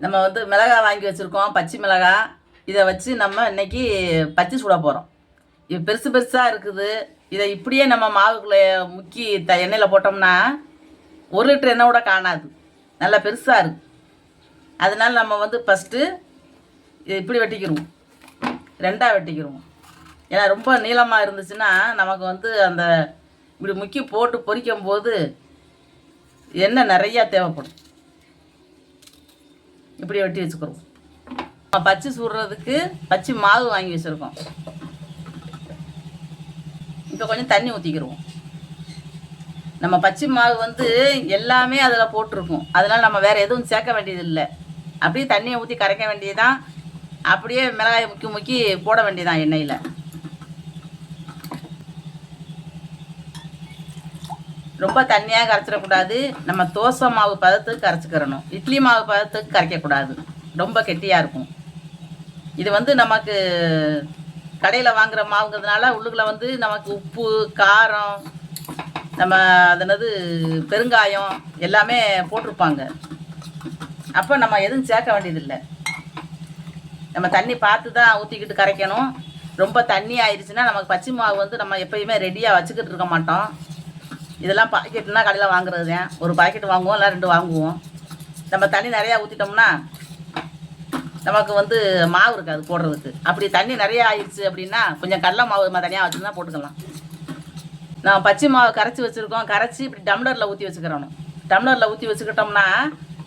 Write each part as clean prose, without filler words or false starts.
நம்ம வந்து மிளகாய் வாங்கி வச்சுருக்கோம், பச்சை மிளகாய். இதை வச்சு நம்ம இன்னைக்கு பச்சி சுட போகிறோம். இது பெருசு பெருசாக இருக்குது. இதை இப்படியே நம்ம மாவுக்குள்ளே முக்கி எண்ணெயில் போட்டோம்னா 1 லிட்டர் எண்ணெய் கூட காணாது. நல்லா பெருசாக இருக்குது. அதனால நம்ம வந்து ஃபஸ்ட்டு இது இப்படி வெட்டிக்கிடுவோம், 2ஆக வெட்டிக்கிடுவோம். ஏன்னா ரொம்ப நீளமாக இருந்துச்சுன்னா நமக்கு வந்து அந்த இப்படி முக்கி போட்டு பொரிக்கும் போது எண்ணெய் நிறையா தேவைப்படும். இப்படி வெட்டி வச்சுக்கிறோம். பச்சி சுடுறதுக்கு பச்சை மாவு வாங்கி வச்சுருக்கோம். இப்போ கொஞ்சம் தண்ணி ஊற்றிக்கிடுவோம். நம்ம பச்சை மாவு வந்து எல்லாமே அதில் போட்டிருக்கும். அதனால் நம்ம வேறு எதுவும் சேர்க்க வேண்டியது இல்லை. அப்படியே தண்ணியை ஊற்றி கரைக்க வேண்டியதுதான். அப்படியே மிளகாயை முக்கி முக்கி போட வேண்டியதான் எண்ணெயில். ரொம்ப தண்ணியாக கரைச்சிடக்கூடாது. நம்ம தோசை மாவு பதத்துக்கு கரைச்சிக்கிறணும். இட்லி மாவு பதத்துக்கு கரைக்கக்கூடாது, ரொம்ப கெட்டியாக இருக்கும். இது வந்து நமக்கு கடையில் வாங்குகிற மாவுங்கிறதுனால உள்ளுக்குள்ள வந்து நமக்கு உப்பு, காரம், நம்ம அதனது பெருங்காயம் எல்லாமே போட்டிருப்பாங்க. அப்போ நம்ம எதுவும் சேர்க்க வேண்டியதில்லை. நம்ம தண்ணி பார்த்து தான் ஊற்றிக்கிட்டு கரைக்கணும். ரொம்ப தண்ணி ஆயிடுச்சுன்னா நமக்கு பச்சை மாவு வந்து நம்ம எப்பயுமே ரெடியாக வச்சுக்கிட்டு இருக்க மாட்டோம். இதெல்லாம் பாக்கெட்னா கடையில் வாங்குறது தான். ஒரு பாக்கெட் வாங்குவோம், இல்லை 2 வாங்குவோம். நம்ம தண்ணி நிறையா ஊற்றிட்டோம்னா நமக்கு வந்து மாவு இருக்காது போடுறதுக்கு. அப்படி தண்ணி நிறையா ஆயிடுச்சு அப்படின்னா கொஞ்சம் கடலை மாவு நம்ம தனியாக வச்சுருந்தா போட்டுக்கலாம். நம்ம பச்சை மாவு கரைச்சி வச்சுருக்கோம். கரைச்சி இப்படி டம்ளரில் ஊற்றி வச்சுக்கிறணும். டம்ளரில் ஊற்றி வச்சுக்கிட்டோம்னா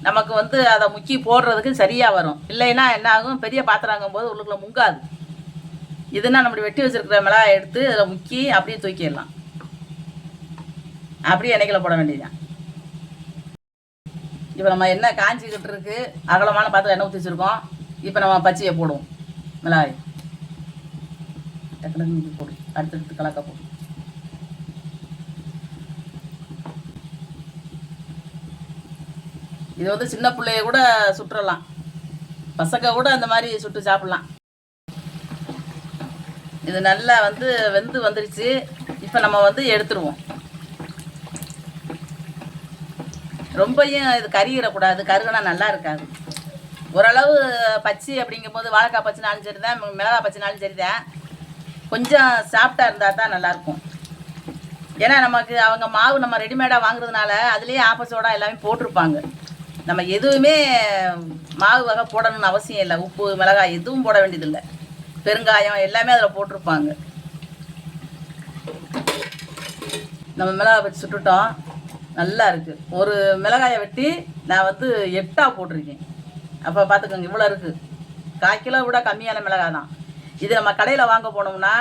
நமக்கு வந்து அதை முக்கி போடுறதுக்கு சரியாக வரும். இல்லைன்னா என்ன ஆகும், பெரிய பாத்திரங்கும் போது உள்ளுக்குள்ளே முங்காது. இதுனா நம்ம வெட்டி வச்சுருக்கிற மிளகாய் எடுத்து அதில் முக்கி அப்படியே தூக்கிடலாம். அப்படியே எண்ணெய்களை போட வேண்டியதுதான். இப்போ நம்ம எண்ணெய் காஞ்சிக்கிட்டு இருக்கு. அகலமான பாத்திரம் எண்ணெய் ஊற்றி வச்சுருக்கோம். இப்போ நம்ம பச்சையை போடுவோம். மிளகாய் டக்குனு போடும், அடுத்தடுத்து கலக்க போடும். இது வந்து சின்ன பிள்ளைய கூட சுட்டுறலாம், பசங்க கூட அந்த மாதிரி சுட்டு சாப்பிட்லாம். இது நல்லா வந்து வெந்து வந்துடுச்சு. இப்போ நம்ம வந்து எடுத்துருவோம். ரொம்பையும் இது கருகிடக்கூடாது, கருகினா நல்லா இருக்காது. ஓரளவு பச்சை அப்படிங்கும்போது வாழைக்காய் பச்சினாலும் சரி தான், மிளகாய் பச்சினாலும் சரி தான், கொஞ்சம் சாஃப்டாக இருந்தால் தான் நல்லாயிருக்கும். ஏன்னா நமக்கு அவங்க மாவு நம்ம ரெடிமேடாக வாங்குறதுனால அதுலேயே ஆப்பசோடா எல்லாமே போட்டிருப்பாங்க. நம்ம எதுவுமே மாவு வகை போடணும்னு அவசியம் இல்லை. உப்பு, மிளகாய் எதுவும் போட வேண்டியதில்லை. பெருங்காயம் எல்லாமே அதில் போட்டிருப்பாங்க. நம்ம மிளகாய் பச்சி சுட்டுட்டோம், நல்லா இருக்குது. ஒரு மிளகாயை வெட்டி நான் வந்து 8ஆக போட்டிருக்கேன். அப்போ பார்த்துக்கோங்க, இவ்வளோ இருக்குது. 1/4 கிலோ விட கம்மியான மிளகாய் தான் இது. நம்ம கடையில் வாங்க போனோம்னா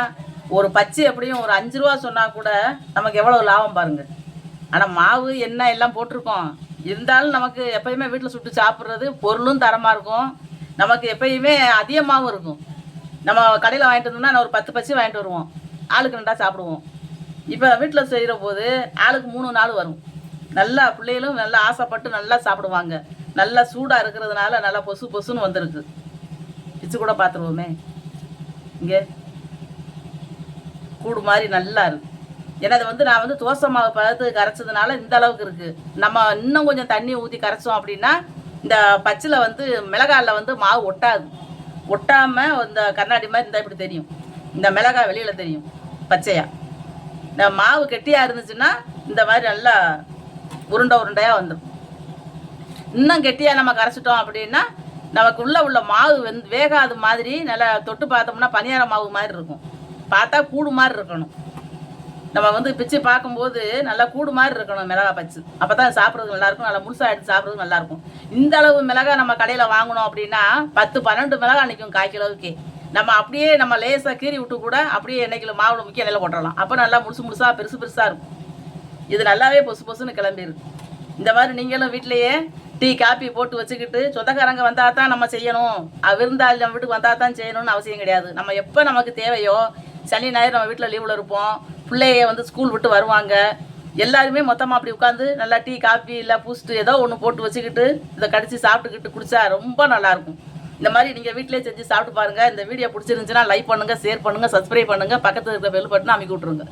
ஒரு பச்சை எப்படியும் ஒரு 5 ரூபா சொன்னால் கூட நமக்கு எவ்வளோ லாபம் பாருங்கள். ஆனால் மாவு எண்ணெய் எல்லாம் போட்டிருக்கோம். இருந்தாலும் நமக்கு எப்பயுமே வீட்டில் சுட்டு சாப்பிட்றது பொருளும் தரமாக இருக்கும். நமக்கு எப்பயுமே அதிகமாகவும் இருக்கும். நம்ம கடையில் வாங்கிட்டு வந்தோம்னா நான் ஒரு 10 பச்சை வாங்கிட்டு வருவோம், ஆளுக்கு 2 சாப்பிடுவோம். இப்போ வீட்டில் செய்கிற போது ஆளுக்கு 3 4 வரும். நல்லா பிள்ளைகளும் நல்லா ஆசைப்பட்டு நல்லா சாப்பிடுவாங்க. நல்லா சூடாக இருக்கிறதுனால நல்லா பொசு பொசுன்னு வந்திருக்கு. பிச்சு கூட பார்த்துருவோமே, இங்கே கூடு மாதிரி நல்லா இருக்குது. ஏன்னா அது வந்து நான் வந்து தோசை மாவு பதத்துக்கு கரைச்சதுனால இந்த அளவுக்கு இருக்குது. நம்ம இன்னும் கொஞ்சம் தண்ணி ஊற்றி கரைச்சோம் அப்படின்னா இந்த பச்சில் வந்து மிளகாயில் வந்து மாவு ஒட்டாது. ஒட்டாமல் இந்த கண்ணாடி மாதிரி இந்த இப்படி தெரியும். இந்த மிளகாய் வெளியில் தெரியும் பச்சையாக. இந்த மாவு கெட்டியாக இருந்துச்சுன்னா இந்த மாதிரி நல்லா உருண்டை உருண்டையாக வந்துடும். இன்னும் கெட்டியாக நம்ம கரைச்சிட்டோம் அப்படின்னா நமக்கு உள்ள மாவு வேகாத மாதிரி நல்லா தொட்டு பார்த்தோம்னா பனியார மாவு மாதிரி இருக்கும். பார்த்தா கூடு மாதிரி இருக்கணும். நம்ம வந்து பிச்சு பார்க்கும்போது நல்லா கூடு மாதிரி இருக்கணும் மிளகாய் பச்சு. அப்போ தான் சாப்பிட்றதுக்கு நல்லாயிருக்கும். நல்லா முழுசாக எடுத்து சாப்பிட்றதுக்கு நல்லாயிருக்கும். இந்த அளவு மிளகாய் நம்ம கடையில் வாங்கினோம் அப்படின்னா 10 12 மிளகாய் நிற்கும் 1/4 கிலோவுக்கு. நம்ம அப்படியே நம்ம லேசாக கீறி விட்டு கூட அப்படியே எண்ணெய்க்கில் மாவில் முக்கிய எண்ணெயில் போட்டுடலாம். அப்போ நல்லா முழுசாக பெருசு பெருசாக இருக்கும். இது நல்லாவே பொசு பொசுன்னு கிளம்பிருக்கு. இந்த மாதிரி நீங்களும் வீட்டிலையே டீ காப்பி போட்டு வச்சுக்கிட்டு சொந்தக்காரங்க வந்தால் தான் நம்ம செய்யணும், விருந்தாளி நம்ம வீட்டுக்கு வந்தால் தான் செய்யணும்னு அவசியம் கிடையாது. நம்ம எப்போ நமக்கு தேவையோ, சனி ஞாயிறு நம்ம வீட்டில் லீவில் இருப்போம், பிள்ளைய வந்து ஸ்கூல் விட்டு வருவாங்க, எல்லாருமே மொத்தமாக அப்படி உட்காந்து நல்லா டீ காப்பி இல்லை பூஸ்ட்டு ஏதோ ஒன்று போட்டு வச்சுக்கிட்டு இதை கடிச்சு சாப்பிட்டுக்கிட்டு குடித்தா ரொம்ப நல்லாயிருக்கும். இந்த மாதிரி நீங்கள் வீட்டிலே செஞ்சு சாப்பிட்டு பாருங்கள். இந்த வீடியோ பிடிச்சிருந்துச்சுன்னா லைக் பண்ணுங்கள், ஷேர் பண்ணுங்கள், சப்ஸ்கிரைப் பண்ணுங்கள், பக்கத்தில் இருக்கிற பெல் பட்டனை அமைக்கி விட்ருங்க.